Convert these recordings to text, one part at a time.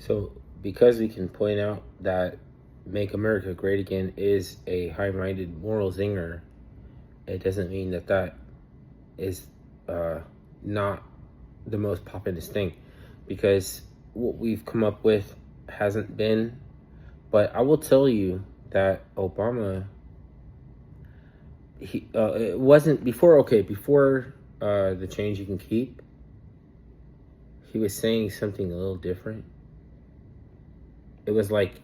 So, because we can point out that Make America Great Again is a high minded moral zinger, it doesn't mean that that is uh, not the most populous thing. Because what we've come up with hasn't been. But I will tell you that Obama, it wasn't before, before the change you can keep, he was saying something a little different. It was like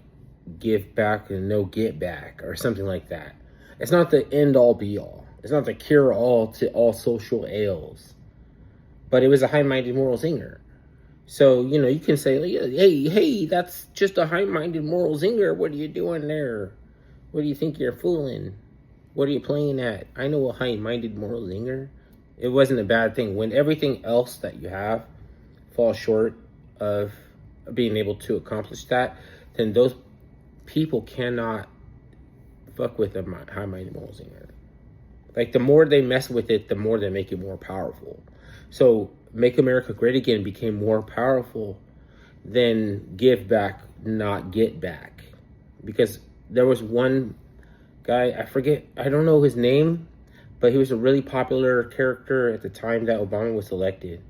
give back and no get back or something like that. It's not the end all be all. It's not the cure all to all social ails. But it was a high minded moral zinger. So, you can say, hey, that's just a high minded moral zinger. What are you doing there? What do you think you're fooling? What are you playing at? I know a high minded moral zinger. It wasn't a bad thing. When everything else that you have falls short of being able to accomplish that, then those people cannot fuck with a high-minded moral zinger. Like, the more they mess with it, the more they make it more powerful. So, Make America Great Again became more powerful than give back, not get back. Because there was one guy, I don't know his name, but he was a really popular character at the time that Obama was elected.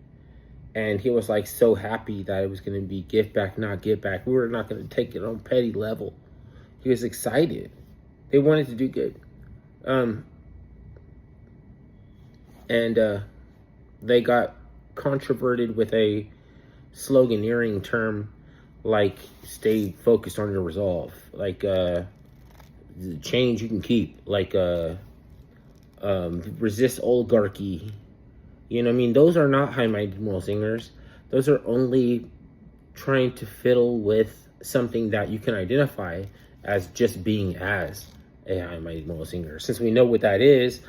And he was like so happy that it was going to be give back, not get back. We were not going to take it on petty level. He was excited. They wanted to do good. And they got controverted with a sloganeering term like stay focused on your resolve. Like change you can keep. Like resist oligarchy. You know what I mean? Those are not high-minded moral zingers. Those are only trying to fiddle with something that you can identify as just being as a high-minded moral zinger. Since we know what that is,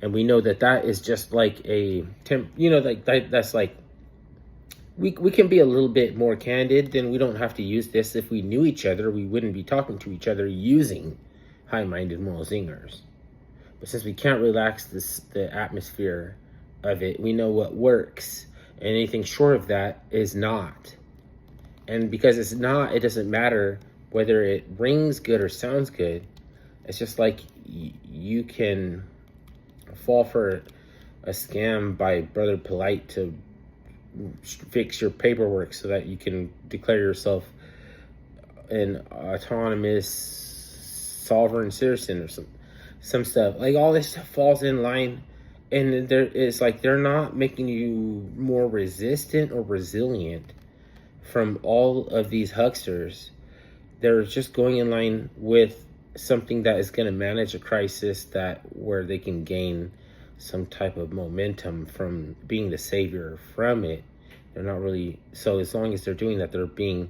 and we know that that is just like that's like, we can be a little bit more candid. Then we don't have to use this. If we knew each other, we wouldn't be talking to each other using high-minded moral zingers. But since we can't relax the atmosphere of it, we know what works, and anything short of that is not. And because it's not, it doesn't matter whether it rings good or sounds good. It's just like you can fall for a scam by Brother Polite to fix your paperwork so that you can declare yourself an autonomous sovereign citizen or some stuff. Like, all this stuff falls in line. And it's like they're not making you more resistant or resilient from all of these hucksters. They're just going in line with something that is going to manage a crisis where they can gain some type of momentum from being the savior from it. They're not really. So as long as they're doing that, they're being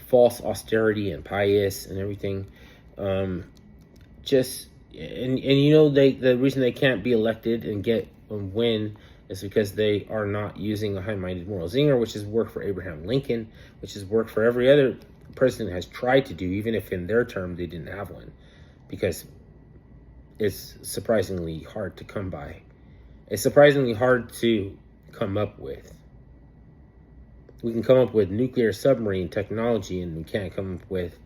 false austerity and pious and everything. And the reason they can't be elected and win is because they are not using a high-minded moral zinger, which has worked for Abraham Lincoln, which has worked for every other president has tried to do, even if in their term they didn't have one, because it's surprisingly hard to come by. It's surprisingly hard to come up with. We can come up with nuclear submarine technology, and we can't come up with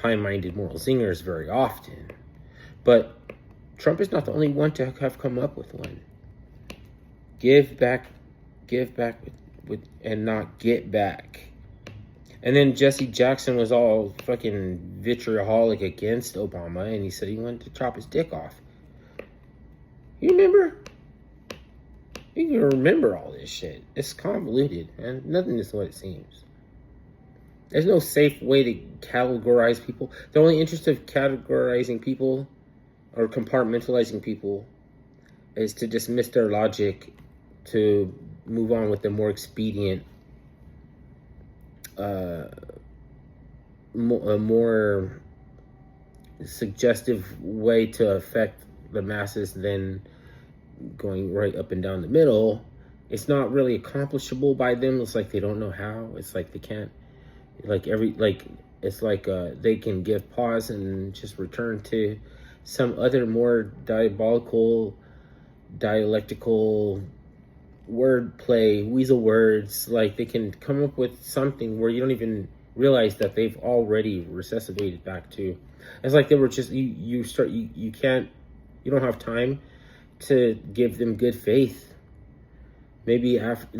high-minded moral zingers very often. But Trump is not the only one to have come up with one. Give back with and not get back. And then Jesse Jackson was all fucking vitriolic against Obama, and he said he wanted to chop his dick off. You remember? You can remember all this shit. It's convoluted, and nothing is what it seems. There's no safe way to categorize people. The only interest of categorizing people or compartmentalizing people is to dismiss their logic, to move on with the more expedient, a more suggestive way to affect the masses than going right up and down the middle. It's not really accomplishable by them. It's like they don't know how. It's like they can't, it's like they can give pause and just return to some other more diabolical, dialectical wordplay, weasel words. Like they can come up with something where you don't even realize that they've already resuscitated back to. It's like they were just you can't, you don't have time to give them good faith. Maybe after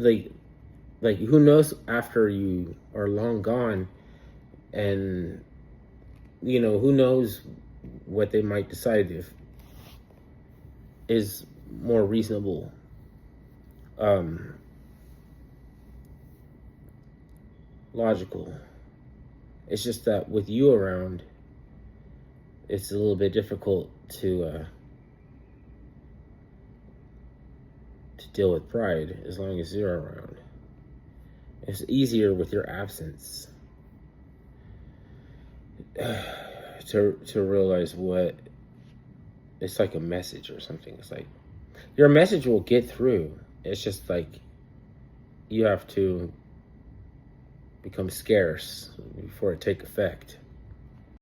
like who knows after you are long gone, and who knows what they might decide if is more reasonable. Logical. It's just that with you around, it's a little bit difficult to deal with pride as long as you're around. It's easier with your absence to realize what it's like a message or something. It's like your message will get through. It's just like you have to become scarce before it take effect.